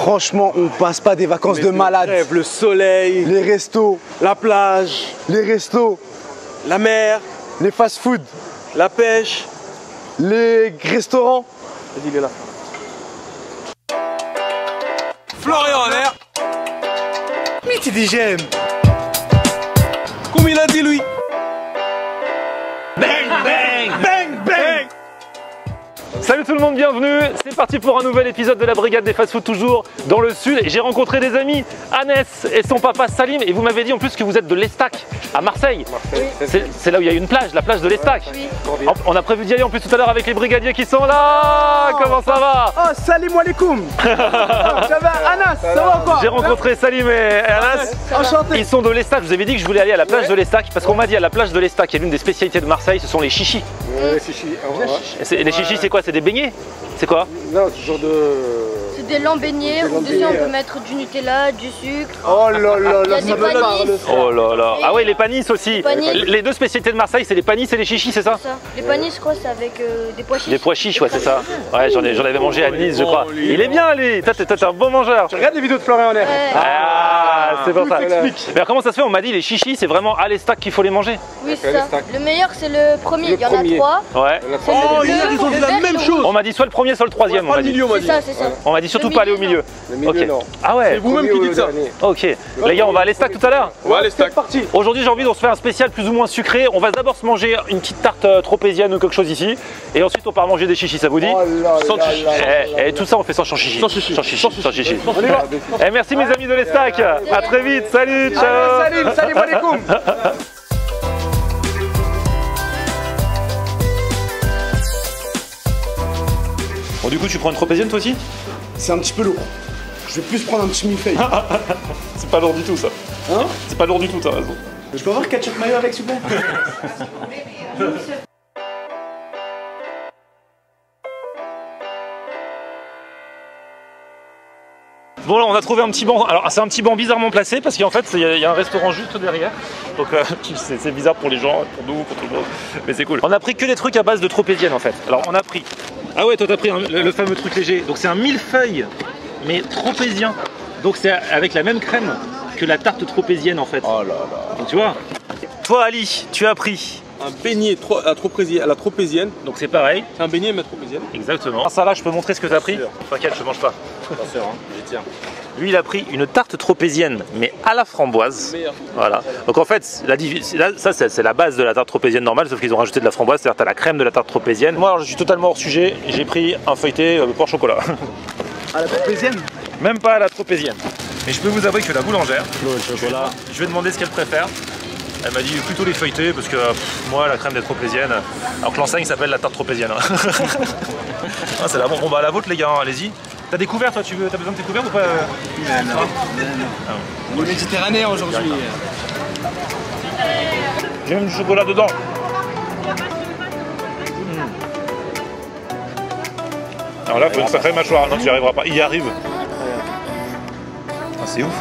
Franchement, on passe pas des vacances de malade. Le soleil, Les restos, la plage, les restos, la mer, les fast-food, la pêche. les restaurants. Vas-y, il est là. Florian en l'air. Mais tu dis j'aime. Comme il a dit lui. Bang, bang, bang, bang. Salut tout le monde, bienvenue. C'est parti pour un nouvel épisode de la Brigade des Fast-Food, toujours dans le sud. Et j'ai rencontré des amis, Anès et son papa Salim. Et vous m'avez dit en plus que vous êtes de l'Estac, à Marseille. C'est là où il y a une plage, la plage de l'Estac. Oui. On a prévu d'y aller en plus tout à l'heure avec les brigadiers qui sont là. Comment ça va? Oh, salim alaikum. Ça va, Anas, ça va ou quoi? J'ai rencontré Salim et Anas. Enchanté. Ils sont de l'Estac. Je vous avais dit que je voulais aller à la plage de l'Estac parce qu'on m'a dit à la plage de l'Estac, il y a l'une des spécialités de Marseille, ce sont les chichis. Les chichis. Les chichis, c'est quoi? C'est des beignets? C'est quoi? Non, ce genre de. C'est des lambes beignets, au-dessus on peut mettre du Nutella, du sucre. Oh là là là, Il y a des panisses. Oh là là. Ah ouais, les panisses aussi. panisses. Les deux spécialités de Marseille, c'est les panisses et les chichis, c'est ça? Les panisses, je crois, c'est avec des pois chiches. Les pois chiches, ouais, c'est ça. Ouais, j'en avais mangé à Nice, je crois. Il est bien, lui. T'es un bon mangeur. Tu regardes les vidéos de Florian en air. Ah, c'est pour ça. Mais alors, comment ça se fait? On m'a dit les chichis, c'est vraiment à l'Estac qu'il faut les manger. Oui, c'est ça. Le meilleur, c'est le premier. Il y en a 3. Ouais. Oh, ils ont dit la même chose. On m'a dit soit le premier, soit le troisième. On m'a dit. C'est ça, c'est ça. On m'a dit surtout pas aller au milieu. Ok. Ah ouais. C'est vous-même qui dites ça. Ok. Les gars, on va à l'Estac tout à l'heure. Ouais, les stacks. Aujourd'hui, j'ai envie de se faire un spécial plus ou moins sucré. On va d'abord se manger une petite tarte tropézienne ou quelque chose ici. Et ensuite, on part manger des chichis, ça vous dit? Sans chichi. Et tout ça, on fait sans chichi. Sans chichi. Sans chichi. Sans chichi. On y va. Et merci mes amis de l'Estac. À très vite. Salut. Ciao. Allez, salim alaikum. Bon, du coup, tu prends une tropézienne toi aussi? C'est un petit peu lourd. Je vais plus prendre un petit millefeuille. C'est pas lourd du tout ça. Hein? C'est pas lourd du tout, t'as raison. Je peux avoir ketchup mayo avec, s'il vous plaît? Bon, là, on a trouvé un petit banc. Alors, c'est un petit banc bizarrement placé parce qu'en fait, il y a un restaurant juste derrière. Donc, c'est bizarre pour les gens, pour nous, pour tout le monde. Mais c'est cool. On a pris que des trucs à base de tropézienne en fait. Alors, on a pris. Ah ouais, toi, t'as pris le fameux truc léger. Donc, c'est un millefeuille, mais tropézien. Donc, c'est avec la même crème que la tarte tropézienne en fait. Oh là là. Donc, tu vois. Toi, Ali, tu as pris. Un beignet à la tropézienne. Donc, c'est pareil. C'est un beignet mais tropézienne. Exactement. Ça là, je peux montrer ce que t'as pris. T'inquiète, je mange pas. Bien sûr, hein, j'y tiens. Lui, il a pris une tarte tropézienne, mais à la framboise. Meilleur. Voilà. Donc en fait, ça c'est la base de la tarte tropézienne normale, sauf qu'ils ont rajouté de la framboise, c'est-à-dire t'as la crème de la tarte tropézienne. Moi, alors, je suis totalement hors sujet. J'ai pris un feuilleté porc chocolat. À la tropézienne? Même pas à la tropézienne. Mais je peux vous avouer que la boulangère, je vais demander ce qu'elle préfère. Elle m'a dit plutôt les feuilletés parce que moi la crème des tropéziennes, alors que l'enseigne s'appelle la tarte tropézienne. Ah, c'est la bon. Bon bah la vôtre les gars, hein, allez-y. T'as des couverts toi, t'as besoin de tes couverts ou pas? Non. On est méditerranéen aujourd'hui. J'ai même du chocolat dedans. Alors là, il faut une sacrée mâchoire, non tu n'y arriveras pas. Il y arrive. Ah, c'est ouf.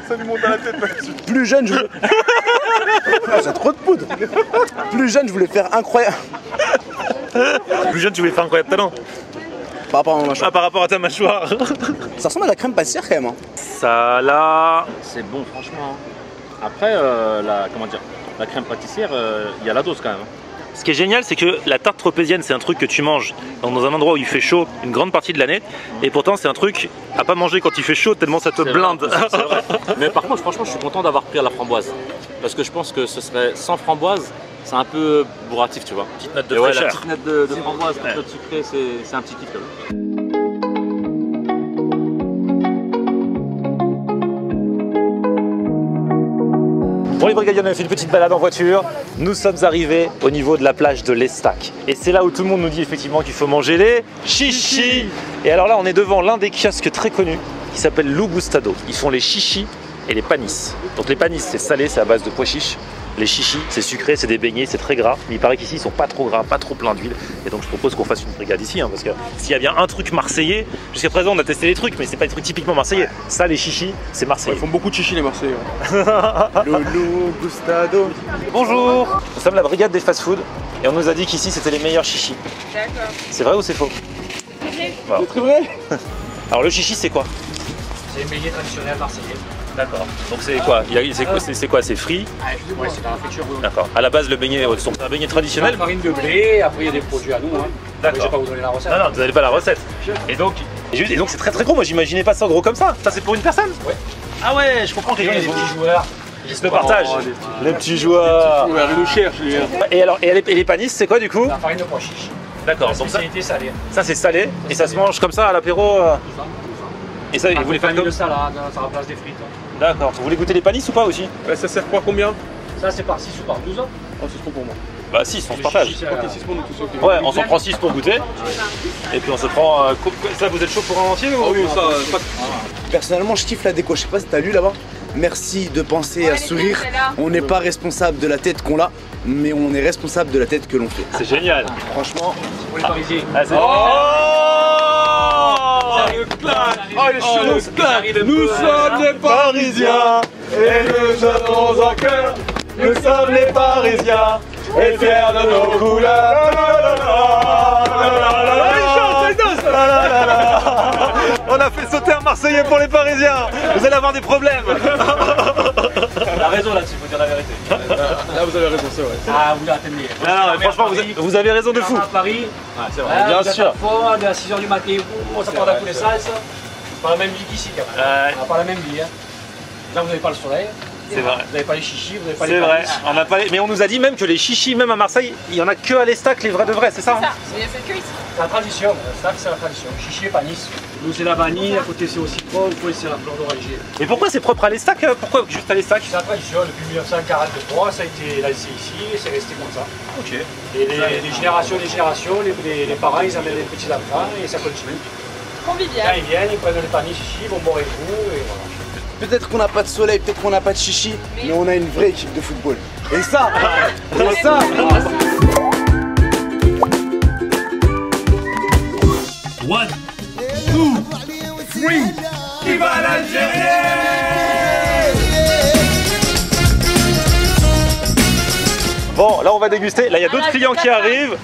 Ça lui monte à la tête. Plus jeune, je voulais. Ah, j'ai trop de poudre. Plus jeune, je voulais faire incroyable. Plus jeune, tu voulais faire incroyable talent. Par rapport à ma mâchoire. Ah, par rapport à ta mâchoire. Ça ressemble à la crème pâtissière quand même. Hein. Ça là. C'est bon, franchement. Après, la crème pâtissière, il y a la dose quand même. Ce qui est génial, c'est que la tarte tropézienne, c'est un truc que tu manges dans un endroit où il fait chaud une grande partie de l'année. Et pourtant, c'est un truc à pas manger quand il fait chaud, tellement ça te blinde. C'est vrai. Mais par contre, franchement, je suis content d'avoir pris à la framboise. Parce que je pense que ce serait sans framboise, c'est un peu bourratif, tu vois. Petite note de Et ouais, fraîcheur. la petite note de framboise, petite note sucrée, c'est un petit kiff quand même. Bon les brigadiers, on a fait une petite balade en voiture. Nous sommes arrivés au niveau de la plage de l'Estac. Et c'est là où tout le monde nous dit effectivement qu'il faut manger les chichis. Et alors là, on est devant l'un des kiosques très connus qui s'appelle Lou Gustado. Ils font les chichis et les panisses. Donc les panisses, c'est salé, c'est à base de pois chiches. Les chichis, c'est sucré, c'est des beignets, c'est très gras. Mais il paraît qu'ici, ils sont pas trop gras, pas trop pleins d'huile. Et donc, je propose qu'on fasse une brigade ici, hein, parce que s'il y a bien un truc marseillais, jusqu'à présent, on a testé les trucs, mais c'est pas des trucs typiquement marseillais. Ça, les chichis, c'est marseillais. Ils font beaucoup de chichi les Marseillais. Lolo, Gustado. Bonjour, nous sommes la brigade des fast-food et on nous a dit qu'ici, c'était les meilleurs chichis. D'accord. C'est vrai ou c'est faux? C'est très vrai. Alors, le chichi, c'est quoi? C'est le beignet traditionnel marseillais. D'accord. Donc, c'est quoi? C'est quoi? C'est frit? Ouais, c'est dans la friture. D'accord. À la base, le beignet, c'est un beignet traditionnel? La farine de blé, après il y a des produits à nous. Hein. D'accord. Je vais pas vous donner la recette. Non, non, vous n'avez pas la recette. Et donc c'est très très gros. Moi, j'imaginais pas ça gros comme ça. Ça, c'est pour une personne? Ouais. Ah ouais, je comprends que les gens, Les ils ont petits joueurs. le partage. Les petits joueurs. Ouais, il nous cherche lui. Et alors, et les panisses, c'est quoi du coup? La farine de pois chiche. D'accord. La Donc spécialité salée. ça c'est salé et ça se mange comme ça à l'apéro. Et ça, vous voulez faire comme de salade, ça remplace des frites. D'accord. Vous voulez goûter les panisses ou pas aussi? Ça sert quoi combien? Ça c'est par 6 ou par 12. Oh, c'est trop pour moi. Bah si, on se partage. Ok, 6 pour nous tous. Ok. Ouais, on s'en prend 6 pour goûter. Et puis on se prend. Ça, vous êtes chaud pour un entier ou? Oh oui, ça, pas de... Personnellement, je kiffe la déco. Je sais pas si t'as lu là-bas. Merci de penser à sourire. On n'est pas responsable de la tête qu'on a, mais on est responsable de la tête que l'on fait. C'est génial. Franchement, Pour les Parisiens. Ah, c'est... Oh, les choses claquent. Nous sommes les Parisiens et nous avons en cœur. Nous sommes les Parisiens et fiers de nos couleurs. On a fait sauter un Marseillais pour les Parisiens. Vous allez avoir des problèmes. T'as raison là-dessus, faut dire la vérité. Là, vous avez raison, c'est vrai. Ah, vous l'attendez. Non, mais franchement, vous avez raison de fou. À Paris. C'est vrai. Bien Vous êtes sûr. à fond, à 6h du matin, ça part d'un coup les salles. C'est pas la même vie qu'ici quand même. On n'a pas la même vie. Hein. Là, vous n'avez pas le soleil. C'est vrai. Vous n'avez pas les chichis, vous n'avez pas les C'est vrai. panisses. On n'a pas les... Mais on nous a dit même que les chichis, même à Marseille, il y en a que à l'Estac, les vrais de vrais, c'est ça, hein? C'est que ici. C'est la tradition, ça c'est la tradition. Chichi et panis. Nous c'est la vanille, à côté c'est au citron, au fond c'est la fleur d'oranger. Et pourquoi c'est propre à l'Estac? Pourquoi juste à l'Estac? C'est la tradition, depuis 1943, ça a été laissé ici et c'est resté comme ça. Ok. Et les générations, les parents ils amènent les petits enfants et ça continue. Quand Convivial. ils viennent, ils prennent les panis chichi, ils vont boire un coup et voilà. peut-être qu'on n'a pas de soleil, peut-être qu'on n'a pas de chichi, mais on a une vraie équipe de football. Et ça, et ça. One, two, three. Viva l'Algérie! Bon, là on va déguster. Là il y a d'autres clients qui arrivent.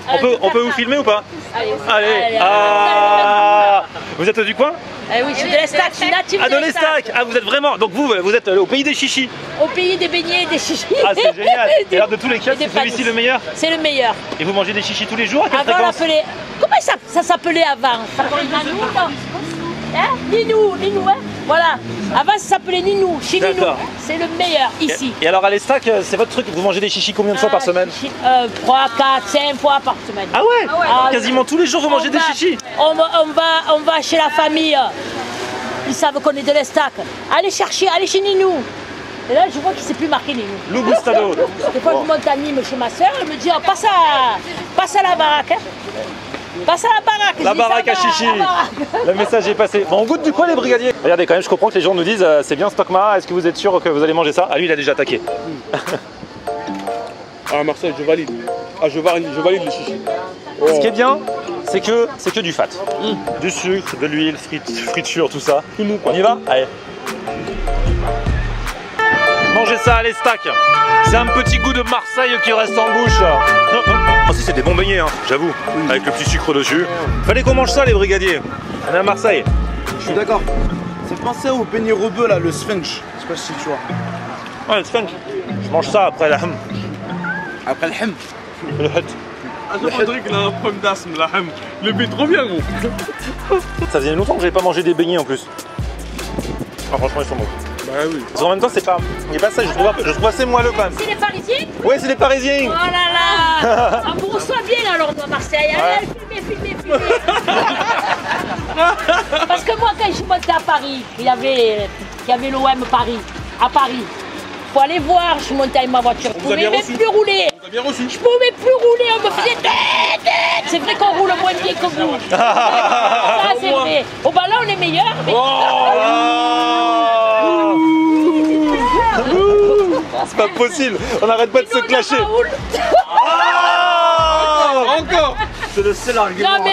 On peut vous filmer ou pas? Allez. Ah, vous êtes du coin? Oui, je suis de l'Estac, je suis native Ah, de l'Estac. Ah, vous êtes vraiment. Donc vous êtes au pays des chichis. Au pays des beignets et des chichis. Ah, c'est génial. Et alors de tous les kiosques, c'est celui-ci le meilleur? C'est le meilleur. Et vous mangez des chichis tous les jours? À quelle Avant, on fréquence? l'appelait. Comment ça s'appelait avant? Ça s'appelait Nanou, non? Hein? Ninou, hein? Voilà. Avant, ça s'appelait Ninou, chez Ninou. D'accord. C'est le meilleur ici. Et alors à l'Estac, c'est votre truc? Vous mangez des chichis combien de fois par semaine? 3, 4, 5 fois par semaine. Ah ouais? Ah, Quasiment tous les jours vous mangez des chichis? On va chez la famille. Ils savent qu'on est de l'Estac. Allez chercher, allez chez Ninou. Et là, je vois qu'il ne s'est plus marqué Ninou. Le Gustado. Des fois, je monte à Nîmes chez ma soeur, elle me dit oh, passe à la baraque. Hein. Passe à la baraque. La Je dis, baraque ça à va, chichi. la baraque. Le message est passé. Bon, on goûte du quoi les brigadiers? Regardez quand même, je comprends que les gens nous disent c'est bien Stockmar, est-ce que vous êtes sûr que vous allez manger ça? Ah lui il a déjà attaqué. Ah, Marseille, je valide. Ah, je valide les chichis. Oh. Ce qui est bien, c'est que du fat. Du sucre, de l'huile, friture, tout ça. On y va? Allez. Mangez ça à l'Estac. C'est un petit goût de Marseille qui reste en bouche. Ah si, c'est des bons beignets, hein, j'avoue. Avec le petit sucre dessus. Fallait qu'on mange ça les brigadiers. On est à Marseille. Je suis d'accord. Ça me pensait au beignet rebeu là, le sphinx. Je sais pas si tu vois. Ouais, le sphinx. Je mange ça après la ham. Après le hem. Le hut. Ah, Rodrigue, il a un problème d'asthme, là. Le but trop bien, gros. Ça faisait longtemps que j'avais pas mangé des beignets en plus. Ah, franchement, ils sont bons. Bah oui. Parce qu'en même temps, c'est pas ça, je trouve assez moelleux quand même. C'est les Parisiens? Ouais, c'est les Parisiens. Oh là là. On vous reçoit bien alors à Marseille. Allez, filmez. Parce que moi, quand je suis montée à Paris, il y avait l'OM Paris, à Paris. Faut aller voir, je suis montée avec ma voiture. Je pouvais même plus rouler. On t'a bien reçu. Je pouvais plus rouler, on me faisait c'est vrai qu'on roule moins bien que vous. Ah, c'est vrai. Oh bah là on est meilleurs. Mais... C'est pas possible, on n'arrête pas de se clasher. Encore. C'est le seul argument. Non,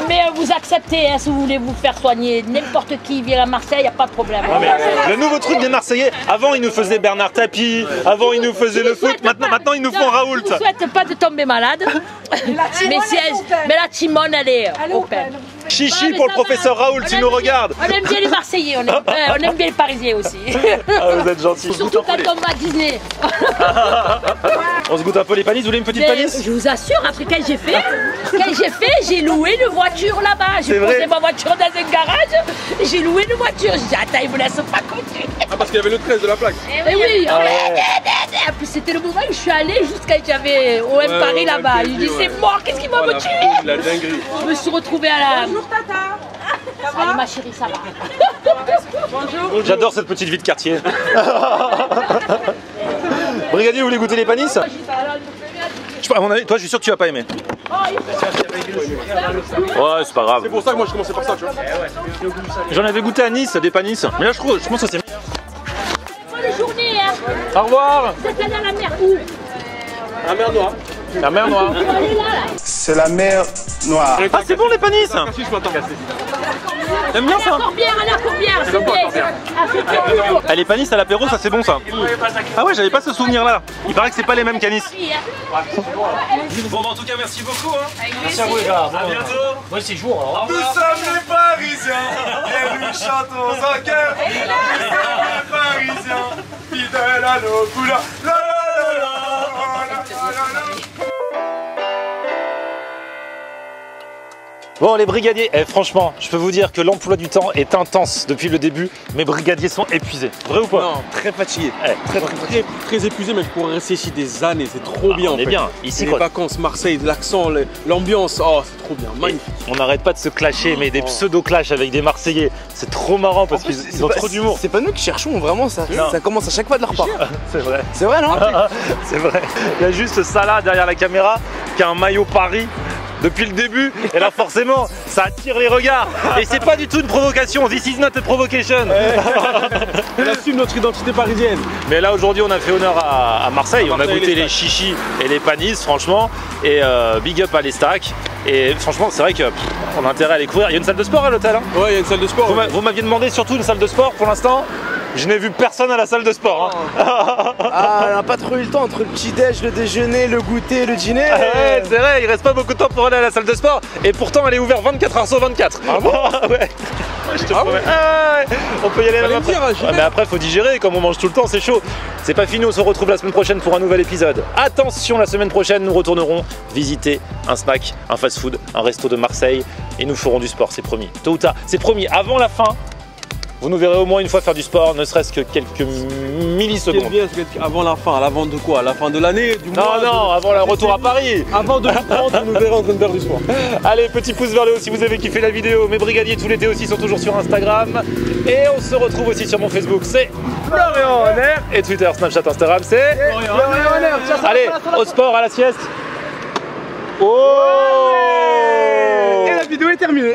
mais vous acceptez, hein, si vous voulez vous faire soigner. N'importe qui vient à Marseille, il n'y a pas de problème. Non, mais le nouveau truc des Marseillais, avant ils nous faisaient Bernard Tapie, avant ils nous faisaient le foot, maintenant ils nous font Raoult. Je ne souhaite pas de tomber malade. Mais la Timone, elle est open. Chichi pour le professeur Raoult, tu nous regardes. On aime bien les Marseillais, on aime bien les Parisiens aussi. Ah, vous êtes gentils. Surtout quand on va dîner. On se goûte un peu les panisses, vous voulez une petite panisse? Je vous assure, après quand j'ai loué une voiture là-bas. J'ai posé ma voiture dans un garage, j'ai loué une voiture. J'ai dit, attends, ils me laissent pas continuer. Ah, parce qu'il y avait le 13 de la plaque. Et oui, puis c'était le moment où je suis allée jusqu'à j'avais OM Paris là-bas. Je dis, c'est mort, qu'est-ce qui va me tuer? La dinguerie. Je me suis retrouvée à la... Bonjour Tata. Ça va? Allez ma chérie, ça va. Bonjour. J'adore cette petite vie de quartier. Brigadier, vous voulez goûter les panisses? À mon avis, toi je suis sûr que tu vas pas aimer. Ouais, c'est pas grave. C'est pour ça que moi je commençais par ça, tu vois. J'en avais goûté à Nice, des panisses. Mais là je pense que c'est mieux. Bonne journée, hein. Au revoir. Vous êtes allé à la mer où? La mer Noire. La mer Noire. C'est la mer Noire. Ah, c'est bon les panisses. T'aimes bien ça? Elle a combien? C'est bien. Ah, les panisses à l'apéro, ça c'est bon ça. Ah ouais, j'avais pas ce souvenir là. Il paraît que c'est pas les mêmes qu'à Nice. Bon, en tout cas, merci beaucoup. Hein. Merci à vous les gars. À bientôt. Bon séjour alors. Nous sommes les Parisiens et nous chantons en cœur. Nous sommes les Parisiens, fidèles à nos couleurs. La, la, la, la, la, la, la, la. Bon les brigadiers, franchement, je peux vous dire que l'emploi du temps est intense depuis le début. Mes brigadiers sont épuisés. Vrai ou pas? Non, très fatigué. Très épuisé, mais je pourrais rester ici des années. C'est trop bien. On est bien. Ici, les quoi. vacances, Marseille, l'accent, l'ambiance, oh c'est trop bien, magnifique. On n'arrête pas de se clasher, mais des pseudo-clashs avec des Marseillais. C'est trop marrant parce qu'ils ont trop d'humour. C'est pas nous qui cherchons vraiment ça. Ça commence à chaque fois de leur part. C'est vrai. C'est vrai, non? C'est vrai. Il y a juste Salah derrière la caméra qui a un maillot Paris depuis le début. Et là, forcément, ça attire les regards. Et c'est pas du tout une provocation. This is not a provocation. On assume notre identité parisienne. Mais là, aujourd'hui, on a fait honneur à Marseille. On a goûté les chichis et les panisses, franchement. Et big up à les stacks. Et franchement, c'est vrai qu'on a intérêt à aller courir. Il y a une salle de sport à l'hôtel. Hein? Ouais, il y a une salle de sport. Vous m'aviez demandé surtout une salle de sport pour l'instant. Je n'ai vu personne à la salle de sport. Hein. Ah, on n'a pas trop eu le temps entre le petit-déj, le déjeuner, le goûter, le dîner. Ouais, c'est vrai, il reste pas beaucoup de temps pour aller à la salle de sport. Et pourtant, elle est ouverte 24 h sur 24. Ah bon? Ouais. Je te promets. Ah ouais. On peut y aller même après. Mais après, faut digérer. Comme on mange tout le temps, c'est chaud. C'est pas fini, on se retrouve la semaine prochaine pour un nouvel épisode. Attention, la semaine prochaine, nous retournerons visiter un snack, un fast-food, un resto de Marseille. Et nous ferons du sport, c'est promis. Tôt ou tard, c'est promis. Avant la fin, vous nous verrez au moins une fois faire du sport, ne serait-ce que quelques millisecondes. Ce qui est bien, c'est qu'avant la fin, à la vente de quoi? À la fin de l'année, du mois? Non, avant le retour à Paris. Avant 2030, vous nous verrez en train de faire du sport. Allez, petit pouce vers le haut si vous avez kiffé la vidéo. Mes brigadiers tout l'été aussi sont toujours sur Instagram. Et on se retrouve aussi sur mon Facebook, c'est Florian Honner. Et Twitter, Snapchat, Instagram, c'est Florian Honner. Allez, au sport, à la sieste. Oh! Et la vidéo est terminée.